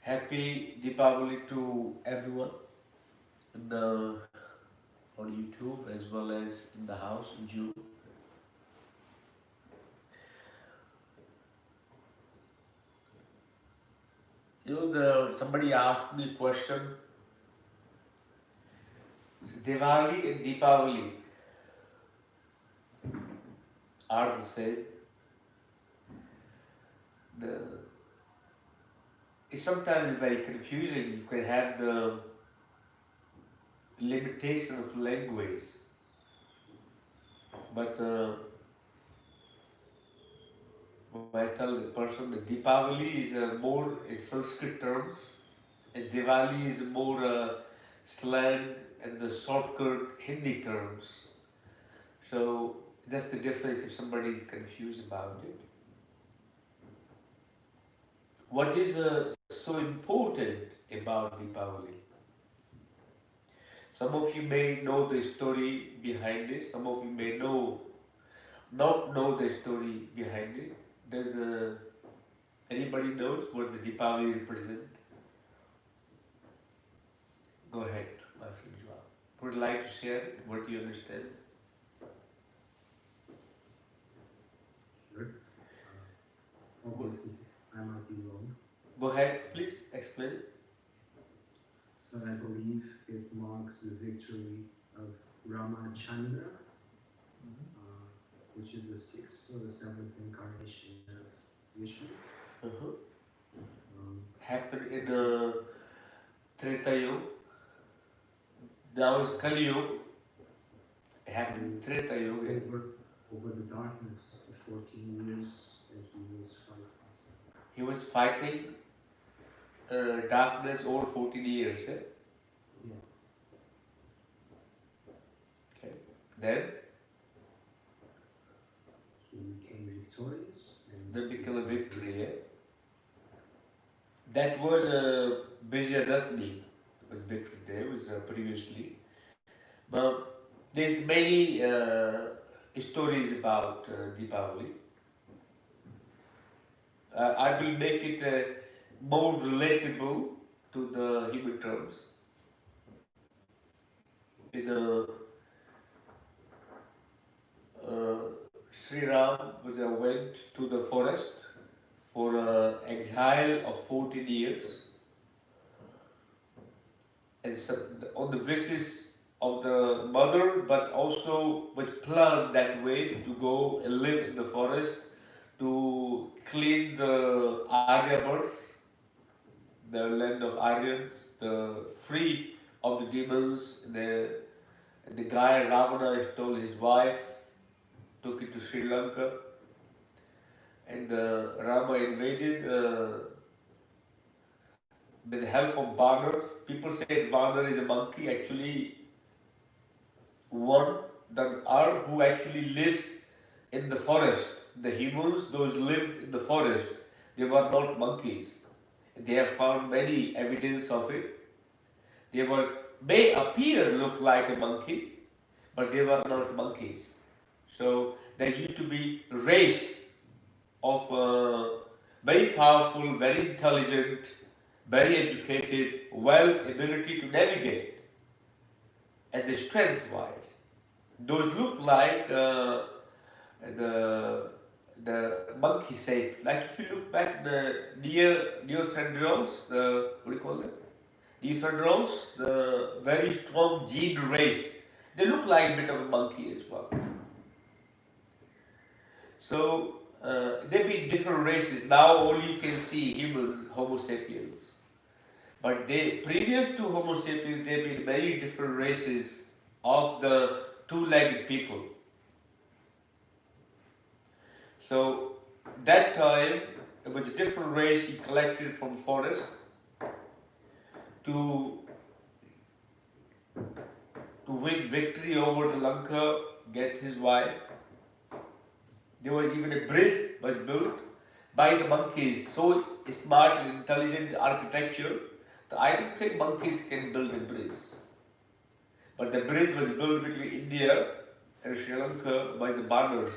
Happy Dipawali to everyone in the on YouTube as well as in the house in June. Somebody asked me a question. Diwali and Dipawali are the same. The It's sometimes very confusing. You can have the limitation of language, but when I tell the person that Dipawali is more in Sanskrit terms, and Diwali is more slang and the shortcut Hindi terms. So that's the difference if somebody is confused about it. What is so important about Dipawali? Some of you may know the story behind it. Some of you may not know the story behind it. Does anybody knows what the Dipawali represent? Go ahead, my friend Joao. Would like to share what you understand? Sure. Obviously, I might be wrong, Go ahead, please explain. but I believe it marks the victory of Ramachandra, which is the sixth or the seventh incarnation of Vishnu. Uh-huh. Happened in Treta Yuga. Now is Kali Yuga. Happened in Treta Yuga. over the darkness of 14 years that he was fighting. He was fighting darkness over 14 years. Eh? Yeah. Okay. Then He became victorious. And there became a victory. Eh? That was Vijayadashmi. Was victory day. Was previously. But there's many stories about Dipawali. I will make it more relatable to the human terms. In Sri Ram went to the forest for an exile of 14 years, and so on the basis of the mother, but also was planned that way to go and live in the forest to clean the Aryabars, the land of Aryans, the free of the demons. The guy Ravana stole his wife, took it to Sri Lanka, and Rama invaded with the help of Banar. People say Banar is a monkey. Actually, one that are who actually lives in the forest. The humans, those lived in the forest, they were not monkeys. They have found many evidence of it. They may appear look like a monkey, but they were not monkeys. So there used to be a race of very powerful, very intelligent, very educated, well ability to navigate, and the strength wise. Those look like the monkey shape. Like if you look back the Neanderthals, what do you call them? Neanderthals, the very strong gene race. They look like a bit of a monkey as well. So they've been different races. Now only you can see humans, Homo sapiens. But previous to Homo sapiens, there have been many different races of the two-legged people. So that time, it was a different race he collected from forest to win victory over the Lanka, get his wife. There was even a bridge was built by the monkeys. So smart and intelligent architecture. I don't think monkeys can build a bridge. But the bridge was built between India and Sri Lanka by the Banars.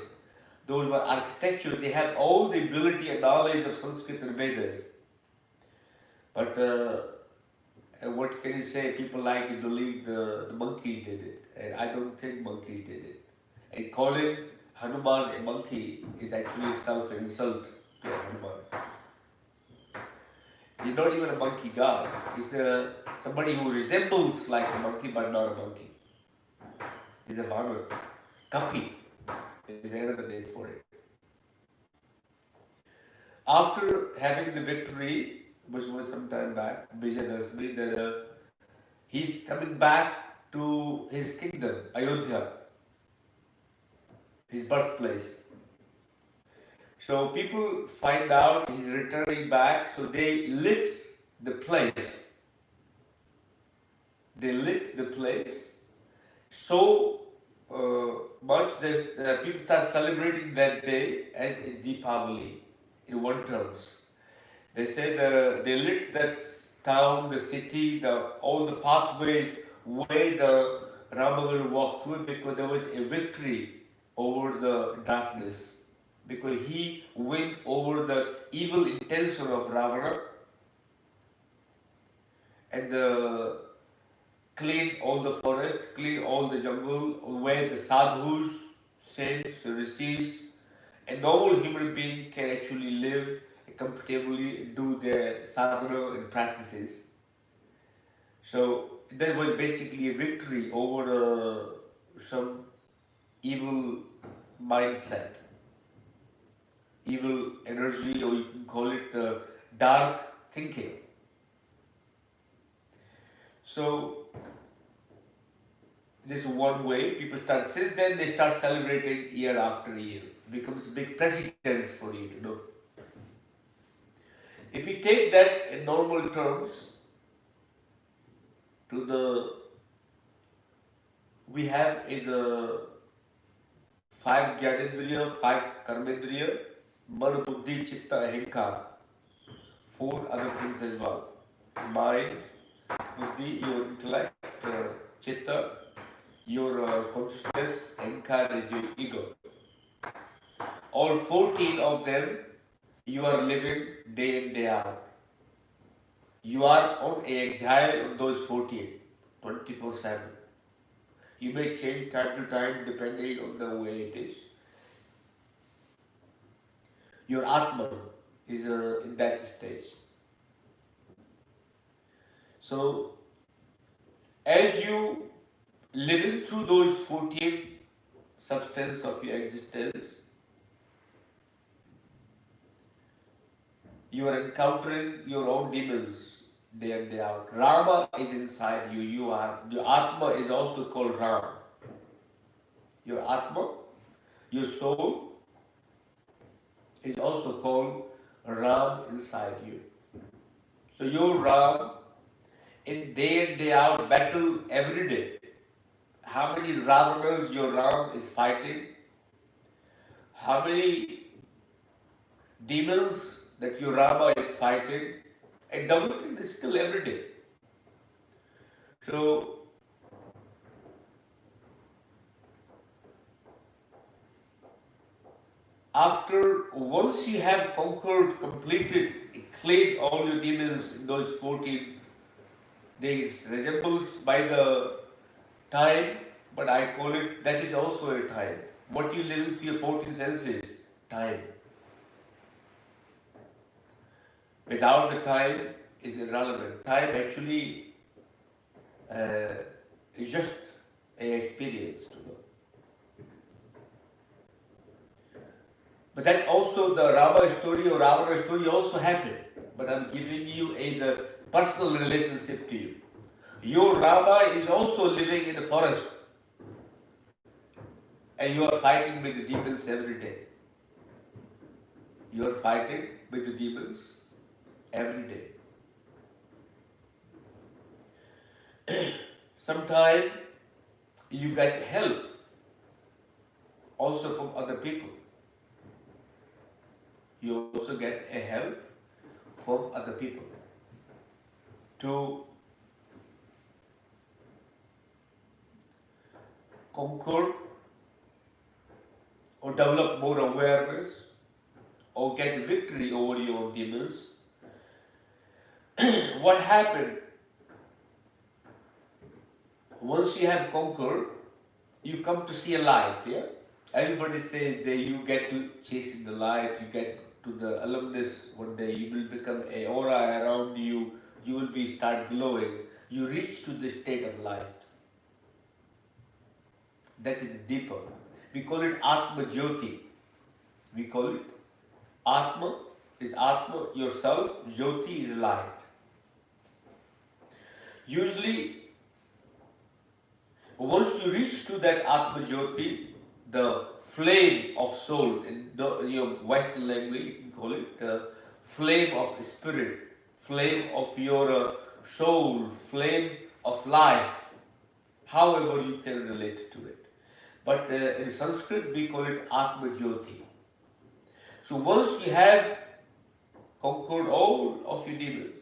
Those were architecture. They have all the ability and knowledge of Sanskrit and Vedas. But what can you say? People like to believe the monkeys did it, and I don't think monkeys did it. And calling Hanuman a monkey is actually itself an insult to Hanuman. He's not even a monkey god. He's somebody who resembles like a monkey but not a monkey. He's a vanar. Kapi is another name for it. After having the victory, which was some time back, Vijayadashmi, that he's coming back to his kingdom, Ayodhya, his birthplace. So people find out he's returning back, so they lit the place. They lit the place so much that people start celebrating that day as a Dipawali in one terms. They say they lit that town, the city, all the pathways where the Rama will walk through because there was a victory over the darkness. Because he went over the evil intention of Ravana and clean all the forest, clean all the jungle, where the sadhus, saints, rishis, a normal human being can actually live comfortably, do their sadhana and practices. So that was basically a victory over some evil mindset, evil energy, or you can call it dark thinking. So this is one way people start. Since then, they start celebrating year after year. It becomes a big precedence for you to know. If we take that in normal terms, we have in the 5 Gyanendriya, 5 Karmendriya, Mana, Buddhi, Chitta, Ahankar, 4 other things as well. Mind, Buddhi, your intellect, Chitta, your consciousness, Ahankar is your ego. All 14 of them you are living day in, day out. You are on exile on those 14, 24/7. You may change time to time depending on the way it is. Your Atma is in that stage. So, as you living through those 14 substance of your existence, you are encountering your own demons day in, day out. Rama is inside you. Your Atma is also called Ram. Your Atma, your soul, is also called Ram inside you. So your Ram, in day in, day out battle every day. How many Ravanas your Ram is fighting? How many demons that your Rama is fighting? And developing this skill every day. So once you have conquered, completed, cleared all your demons in those 14 days, resembles by the time, but I call it, that is also a time. What you live with your 14 senses, time. Without the time is irrelevant. Time actually is just an experience. But that also the Rama story or Ravana story also happened. But I'm giving you the personal relationship to you. Your Rama is also living in the forest. And you are fighting with the demons every day. You are fighting with the demons every day. Sometimes you get help also from other people. You also get a help from other people to conquer or develop more awareness or get victory over your demons. what happened? Once you have conquered, you come to see a light, yeah? Everybody says that you get to chasing the light, you get to the alumnus one day, you will become a aura around you, you will be start glowing, you reach to the state of light. That is deeper. We call it Atma Jyoti. We call it Atma is Atma, yourself, Jyoti is light. Usually, once you reach to that Atma Jyoti, the flame of soul, in your Western language, you can call it the flame of spirit, flame of your soul, flame of life, however you can relate to it. But in Sanskrit, we call it Atma Jyoti. So once you have conquered all of your demons,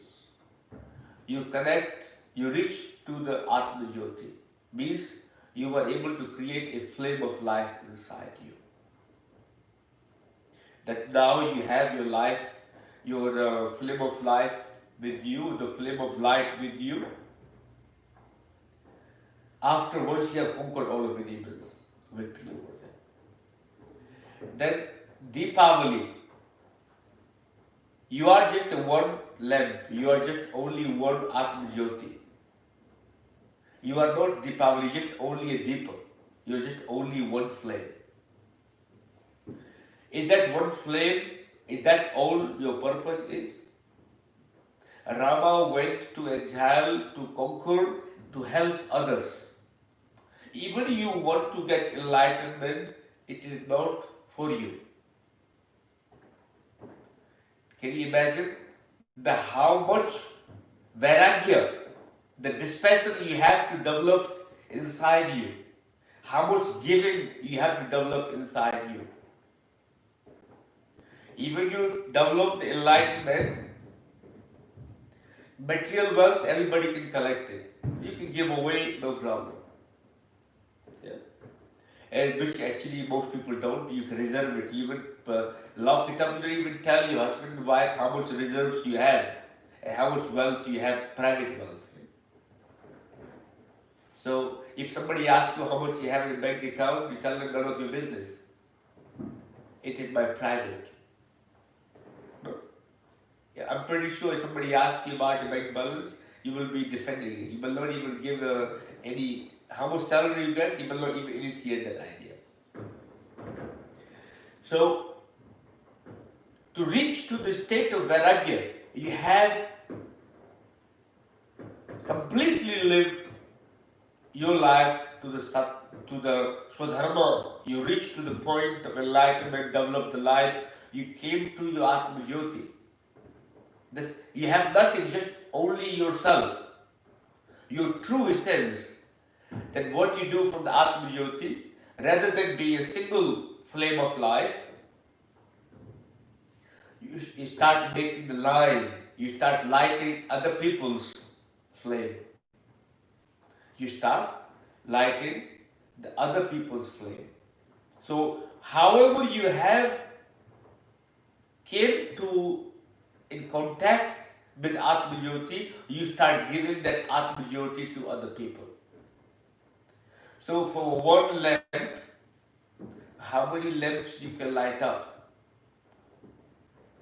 you connect, you reach to the Atma Jyoti. Means you are able to create a flame of life inside you. That now you have your life, your flame of life with you, the flame of light with you. After once you have conquered all of the demons, victory over them. Then Dipawali, you are just one lamp, you are just only one Atma Jyoti. You are not Dipawali, just only a Deepa. You are just only one flame. Is that one flame, is that all your purpose is? Rama went to exile, to conquer, to help others. Even you want to get enlightenment, it is not for you. Can you imagine how much vairagya, the dispensary you have to develop inside you, how much giving you have to develop inside you. Even you develop the enlightenment, material wealth, everybody can collect it. You can give away, no problem. Yeah. And which actually most people don't. You can reserve it. You even lock it up. You don't even tell your husband and wife how much reserves you have and how much wealth you have, private wealth. So if somebody asks you how much you have in your bank account, you tell them none of your business. It is my private. No. Yeah, I'm pretty sure if somebody asks you about your bank balance, you will be defending it. You will not even give any, how much salary you get, you will not even initiate that idea. So, to reach to the state of vairagya, you have completely lived your life to the Swadharma. You reach to the point of enlightenment, develop the light, you came to your Atma Jyoti. You have nothing, just only yourself, your true essence. Then what you do from the Atma Jyoti, rather than be a single flame of life, you start making the line, you start lighting other people's flame. You start lighting the other people's flame. So, however you have came to in contact with Atma Jyoti, you start giving that Atma Jyoti to other people. So, for one lamp, how many lamps you can light up?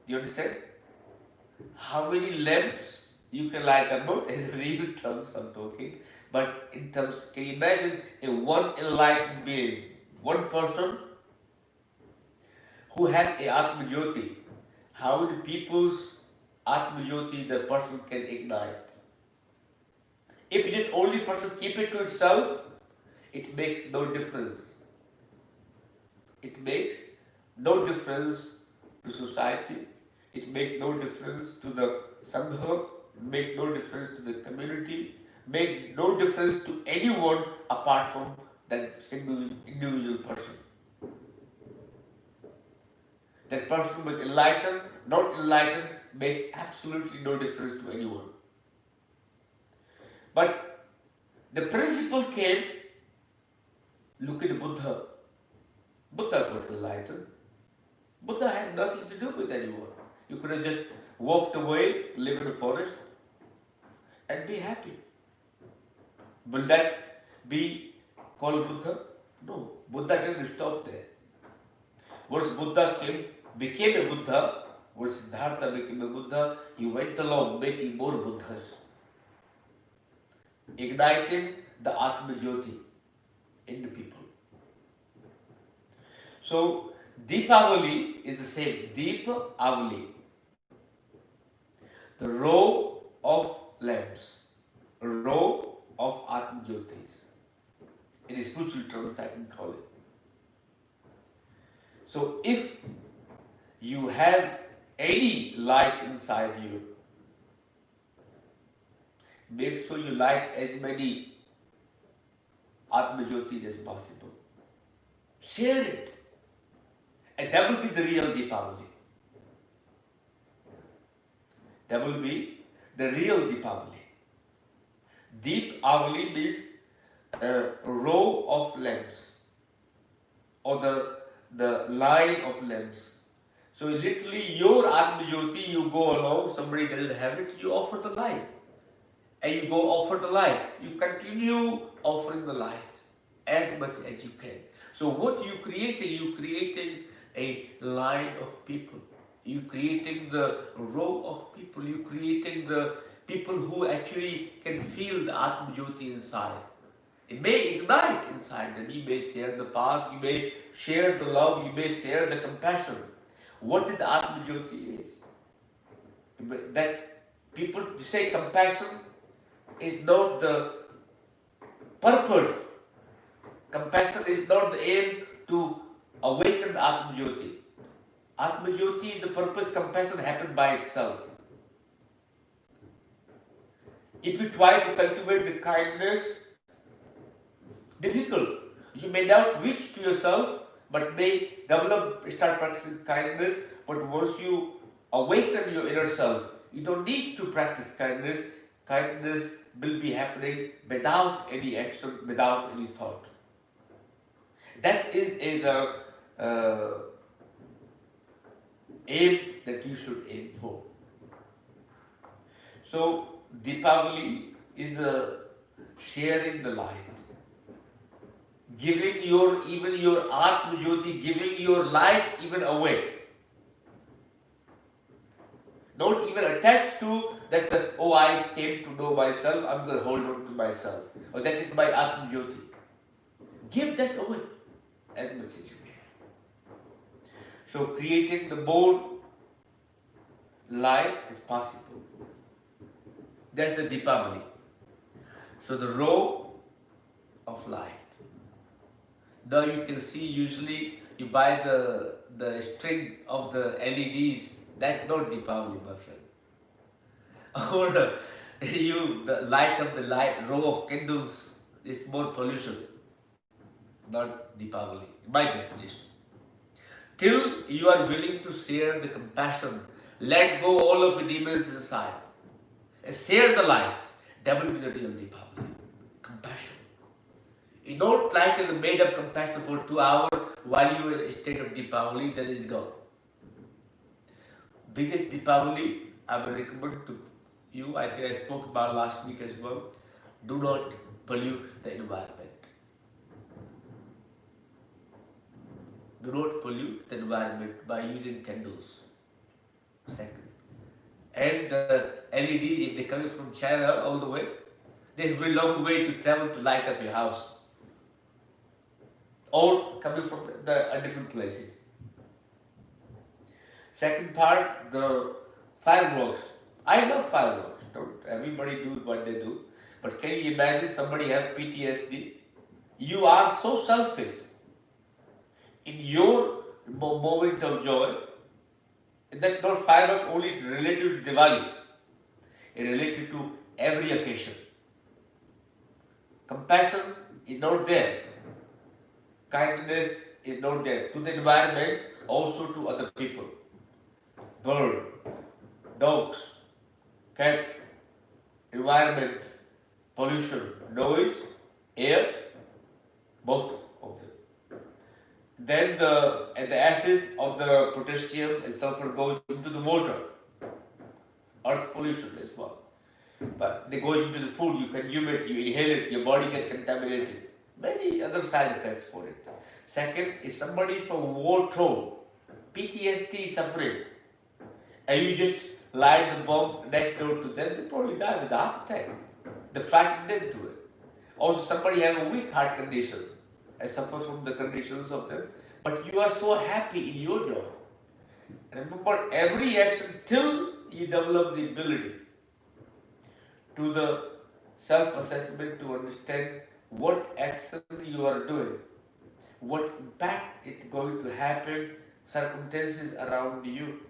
Do you understand? How many lamps you can light up? Not in real terms I'm talking, but in terms, can you imagine a one enlightened being, one person who has a Atma Jyoti, how many people's Atma Jyoti the person can ignite? If just only person keep it to itself, it makes no difference. It makes no difference to society, it makes no difference to the Sangha, it makes no difference to the community, makes no difference to anyone apart from that single individual person. That person was enlightened, not enlightened, makes absolutely no difference to anyone. But the principle came, look at Buddha. Buddha got enlightened. Buddha had nothing to do with anyone. You could have just walked away, lived in the forest. and be happy. Will that be called Buddha? No, Buddha didn't stop there. Once Buddha became a Buddha, once Siddhartha became a Buddha, he went along making more Buddhas, igniting the Atma Jyoti in the people. So Dipawali is the same. Dipawali, the row of lamps, row of Atma Jyotis. In spiritual terms, I can call it. So if you have any light inside you, make sure you light as many Atma Jyotis as possible. Share it. And that will be the real Dipawali. That will be the real Dipawali. Dipawali means a row of lamps or the line of lamps. So literally your Atma Jyoti, you go along, somebody doesn't have it, you offer the light. And you go offer the light. You continue offering the light as much as you can. So what you creating a line of people. You creating the row of people. You creating the people who actually can feel the Atma Jyoti inside. It may ignite inside them. You may share the past. You may share the love. You may share the compassion. What the Atma Jyoti is? That people say compassion is not the purpose. Compassion is not the aim to awaken the Atma Jyoti. Atma Jyoti is the purpose. Compassion happens by itself. If you try to cultivate the kindness, difficult. You may not reach to yourself, but may start practicing kindness. But once you awaken your inner self, you don't need to practice kindness. Kindness will be happening without any action, without any thought. That is the aim that you should aim for. So Dipawali is sharing the light, giving even your Atma Jyoti, giving your light even away. Not even attached to that, I came to know myself, I'm going to hold on to myself. Or that is my Atma Jyoti. Give that away as much as you can. So creating the more light is possible. That's the Dipawali. So the row of light. Now you can see usually you buy the string of the LEDs. That's not Dipawali, my friend. Or the light of the row of candles is more pollution. Not Dipawali, by definition. Till you are willing to share the compassion, let go all of the demons inside, and share the light, that will be the real Dipawali. Compassion. You don't like the made up compassion for 2 hours while you are in a state of Dipawali, then it's gone. Biggest Dipawali I will recommend to you, I think I spoke about last week as well. Do not pollute the environment. Do not pollute the environment by using candles. Second. And the LEDs, if they're coming from China all the way, there will be a long way to travel to light up your house. Or coming from the different places. Second part, the fireworks. I love fireworks. Don't everybody do what they do. But can you imagine somebody have PTSD? You are so selfish. In your moment of joy, that not firework only related to Diwali. It related to every occasion. Compassion is not there. Kindness is not there. To the environment, also to other people. Bird, dogs, cat, environment, pollution, noise, air, both of them. Then the ashes of the potassium and sulfur goes into the water, earth pollution as well. But they goes into the food, you consume it, you inhale it, your body gets contaminated. Many other side effects for it. Second, if somebody is from war torn, PTSD suffering, and you just light the bomb next door to them, they probably die with a heart attack. The frightened into it. Also, somebody have a weak heart condition and suffers from the conditions of them, but you are so happy in your job. Remember, every action till you develop the ability to the self-assessment to understand what action you are doing, what impact it's going to happen, circumstances around you.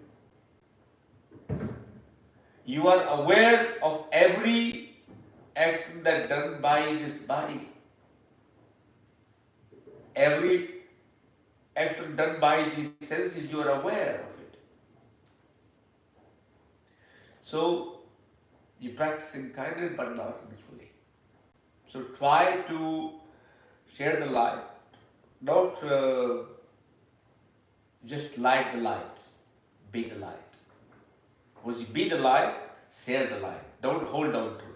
You are aware of every action that done by this body. Every action done by these senses, you are aware of it. So, you're practicing kindness but not fully. So, try to share the light, not just light the light, be the light. Once you be the light, share the light. Don't hold on to it.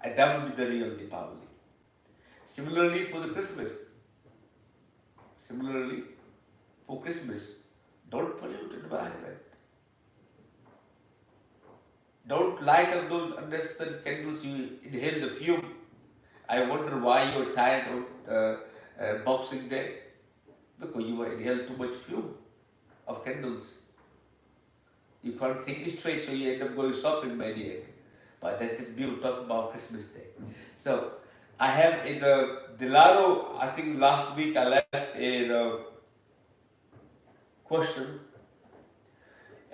And that will be the real Dipawali. Similarly for the Christmas. Similarly for Christmas, don't pollute the environment. Don't light up those unnecessary candles, you inhale the fume. I wonder why you're tired on Boxing Day. Because you were inhaling too much fume of candles. You can't think straight, so you end up going shopping maniac. But that we will talk about Christmas Day. So I have in the Dilaro, I think last week I left a question.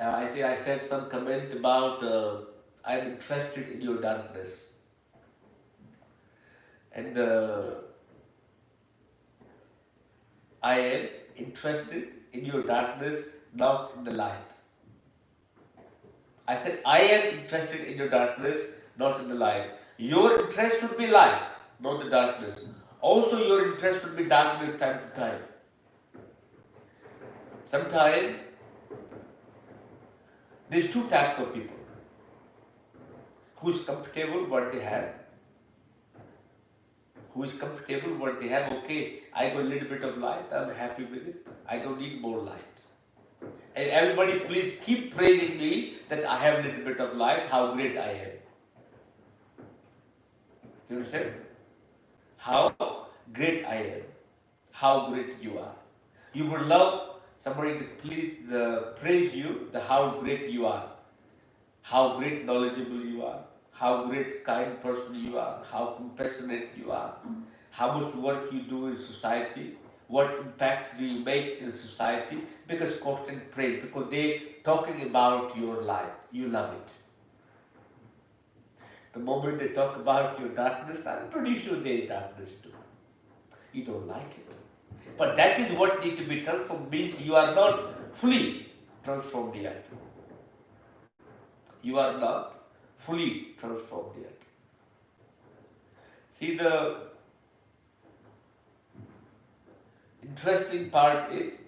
I think I said some comment about I'm interested in your darkness. And I am interested in your darkness, not in the light. I said, I am interested in your darkness, not in the light. Your interest should be light, not the darkness. Also, your interest should be darkness time to time. Sometimes, there's two types of people. Who's comfortable what they have. Who is comfortable what they have. Okay, I got a little bit of light, I'm happy with it. I don't need more light. And everybody please keep praising me that I have a little bit of light, how great I am. You understand? How great I am. How great you are. You would love somebody to please praise you, the how great you are. How great knowledgeable you are. How great kind person you are. How compassionate you are. How much work you do in society. What impact do you make in society? Because constant praise, because they talking about your life, you love it. The moment they talk about your darkness, I'm pretty sure there's darkness too. You don't like it. But that is what needs to be transformed, means you are not fully transformed yet. You are not fully transformed yet. See, the interesting part is,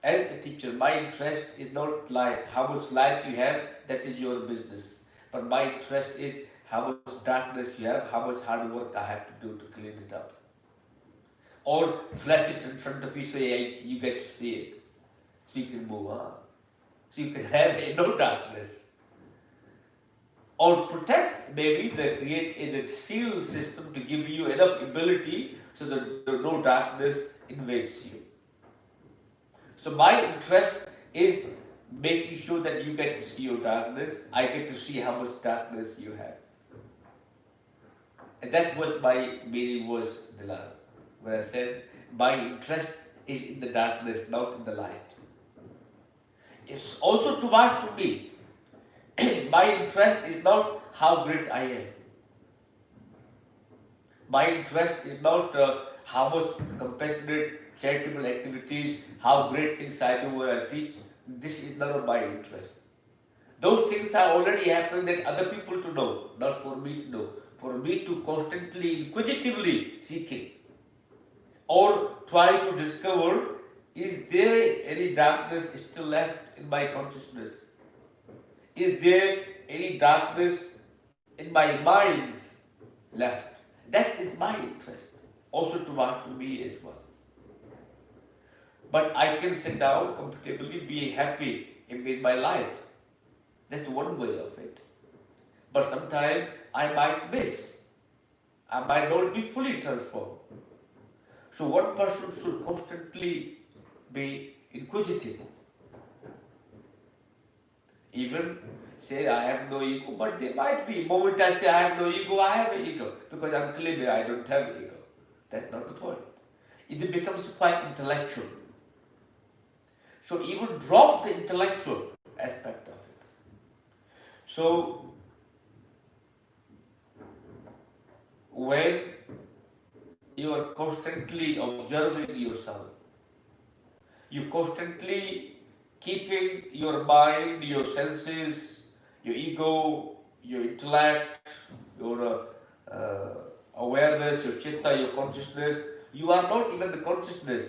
as a teacher, my interest is not light. How much light you have, that is your business. But my interest is how much darkness you have, how much hard work I have to do to clean it up. Or flash it in front of you so you get to see it. So you can move on. So you can have no darkness. Or protect, maybe, create a seal system to give you enough ability so that no darkness invades you. So my interest is making sure that you get to see your darkness. I get to see how much darkness you have. And that was my meaning was Dilara, where I said my interest is in the darkness, not in the light. It's also too much to me. My interest is not how great I am. My interest is not how much compassionate, charitable activities, how great things I do when I teach. This is none of my interest. Those things are already happening that other people to know, not for me to know. For me to constantly, inquisitively seek it. Or try to discover, is there any darkness still left in my consciousness? Is there any darkness in my mind left. That is my interest, also to me as well. But I can sit down comfortably, be happy in my life. That's one way of it. But sometimes I might miss. I might not be fully transformed. So one person should constantly be inquisitive. Even say I have no ego, but there might be. Moment I say I have no ego, I have an ego. Because I'm clear I don't have ego. That's not the point. It becomes quite intellectual. So even drop the intellectual aspect of it. So when you are constantly observing yourself, you constantly keeping your mind, your senses, your ego, your intellect, your awareness, your chitta, your consciousness. You are not even the consciousness.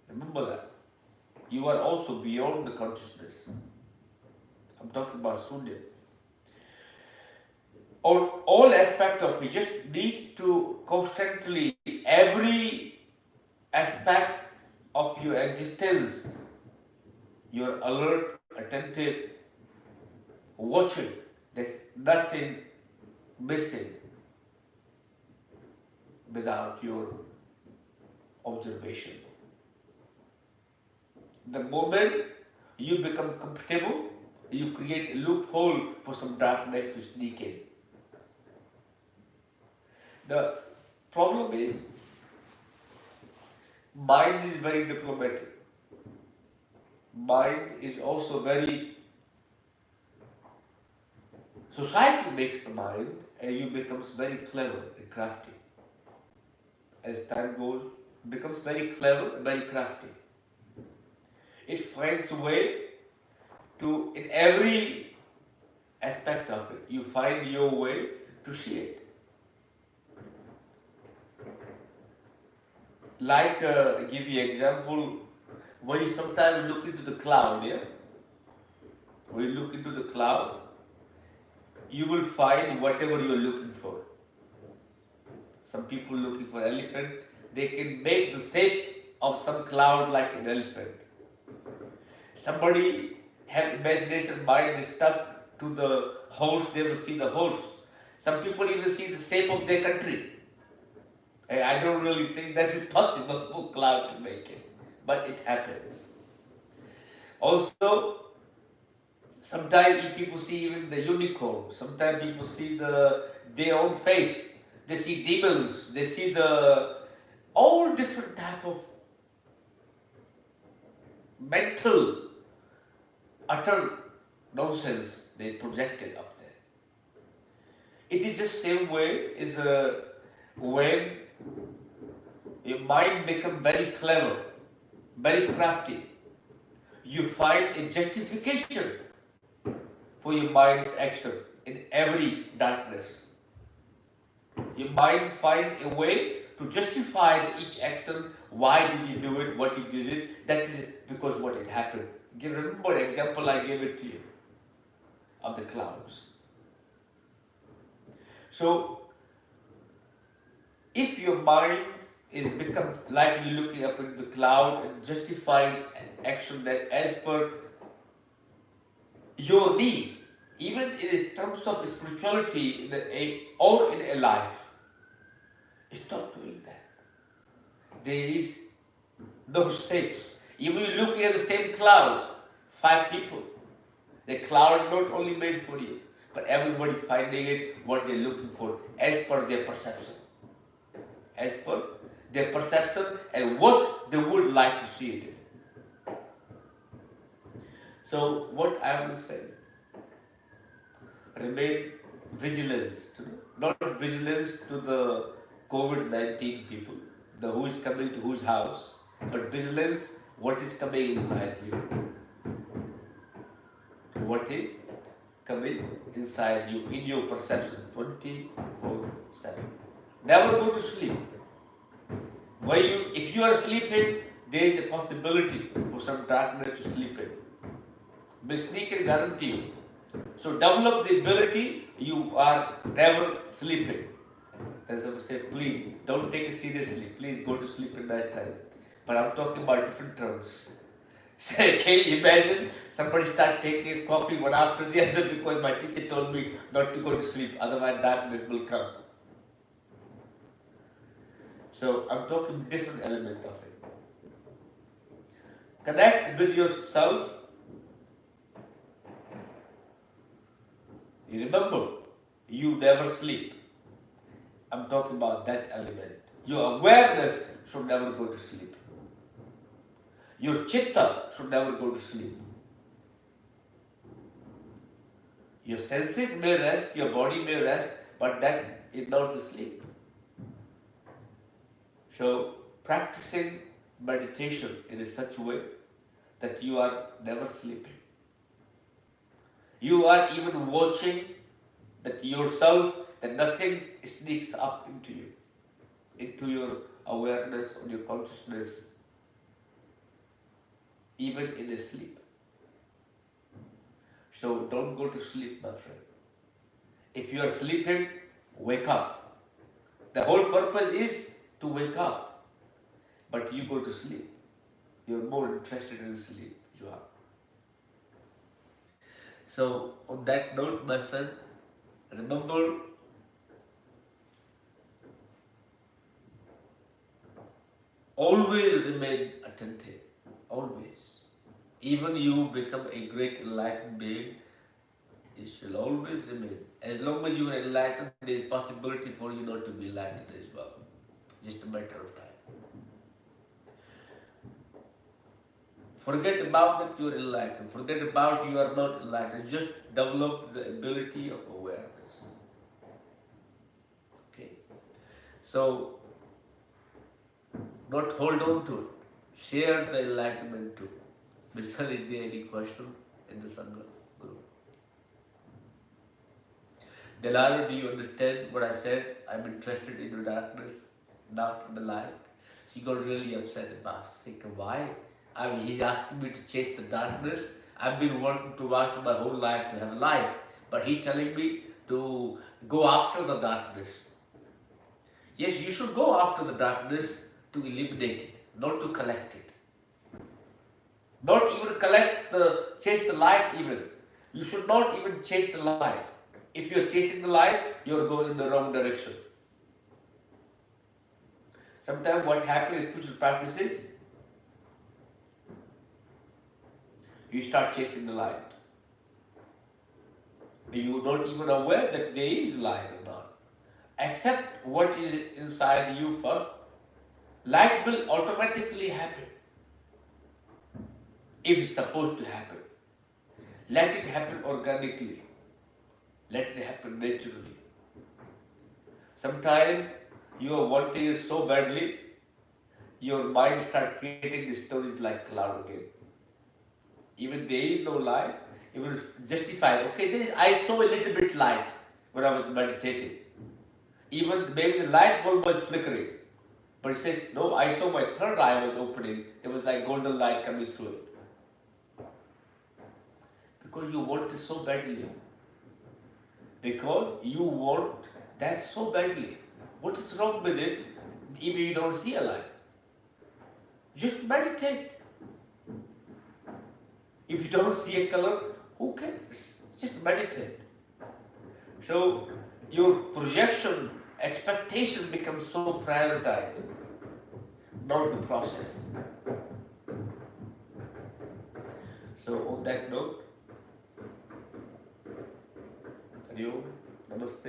Remember that. You are also beyond the consciousness. I'm talking about Sunya. All aspects of it just need to constantly, every aspect of your existence, you're alert, attentive, watching. There's nothing missing without your observation. The moment you become comfortable, you create a loophole for some darkness to sneak in. The problem is, mind is very diplomatic. Mind is also very, society makes the mind and you becomes very clever and crafty. As time goes, becomes very clever and very crafty. It finds a way to, in every aspect of it, you find your way to see it. Like, I give you an example, when you sometimes look into the cloud, yeah? When you look into the cloud, you will find whatever you are looking for. Some people looking for elephant, they can make the shape of some cloud like an elephant. Somebody have imagination mind is stuck to the horse, they will see the horse. Some people even see the shape of their country. And I don't really think that is possible for cloud to make it, but it happens. Also, sometimes people see even the unicorn. Sometimes people see their own face. They see demons. They see all different type of mental utter nonsense they projected up there. It is just same way as when your mind becomes very clever, very crafty. You find a justification for your mind's action in every darkness. Your mind finds a way to justify each action. Why did you do it? What you did it? That is because what it happened. Remember the example I gave it to you of the clouds. So, if your mind is become like you looking up at the cloud and justifying action that as per your need, even in terms of spirituality or in a life, stop doing that. There is no shapes. Even you looking at the same cloud, 5 people. The cloud not only made for you, but everybody finding it what they're looking for as per their perception. As per their perception and what they would like to see it in. So what I will say, remain vigilant, not vigilance to the COVID-19 people, who is coming to whose house, but vigilance what is coming inside you. What is coming inside you in your perception 24/7. Never go to sleep. If you are sleeping, there is a possibility for some darkness to sleep in. But sneak and guarantee you, So develop the ability, you are never sleeping. As I would say, please don't take it seriously. Please go to sleep at night time. But I'm talking about different terms. So can you imagine somebody start taking coffee one after the other because my teacher told me not to go to sleep, otherwise darkness will come. So I'm talking different element of it. Connect with yourself. You remember, you never sleep. I'm talking about that element. Your awareness should never go to sleep. Your chitta should never go to sleep. Your senses may rest, your body may rest, but that is not to sleep. So, practicing meditation in such a way that you are never sleeping. You are even watching that yourself, that nothing sneaks up into you, into your awareness or your consciousness, even in a sleep. So don't go to sleep, my friend. If you are sleeping, wake up. The whole purpose is to wake up. But you go to sleep. You are more interested in sleep. You are. So on that note, my friend, remember, always remain attentive. Always. Even you become a great enlightened being, it shall always remain. As long as you are enlightened, there is possibility for you not to be enlightened as well. Just a matter of time. Forget about that you are enlightened. Forget about you are not enlightened. Just develop the ability of awareness. Okay. So, not hold on to it. Share the enlightenment too. Mr. Is there any question in the Sangha group? Delaro, do you understand what I said? I'm interested in the darkness, not in the light. She got really upset about it. Thinking, why? I mean, he's asking me to chase the darkness. I've been working to work my whole life to have light. But he's telling me to go after the darkness. Yes, you should go after the darkness to eliminate it, not to collect it. Not even chase the light even. You should not even chase the light. If you're chasing the light, you're going in the wrong direction. Sometimes what happens in spiritual practices, you start chasing the light. You're not even aware that there is light or not. Accept what is inside you first. Light will automatically happen. If it's supposed to happen. Let it happen organically. Let it happen naturally. Sometimes you are wanting it so badly, your mind starts creating the stories like cloud again. Even there is no light, it will justify, okay, I saw a little bit light when I was meditating. Even maybe the light bulb was flickering. But he said, no, I saw my third eye was opening. There was like golden light coming through it. Because you want it so badly. Because you want that so badly. What is wrong with it if you don't see a light? Just meditate. If you don't see a color, who cares? Just meditate. So your projection, expectation becomes so prioritized, not the process. So on that note, Hari Om, Namaste.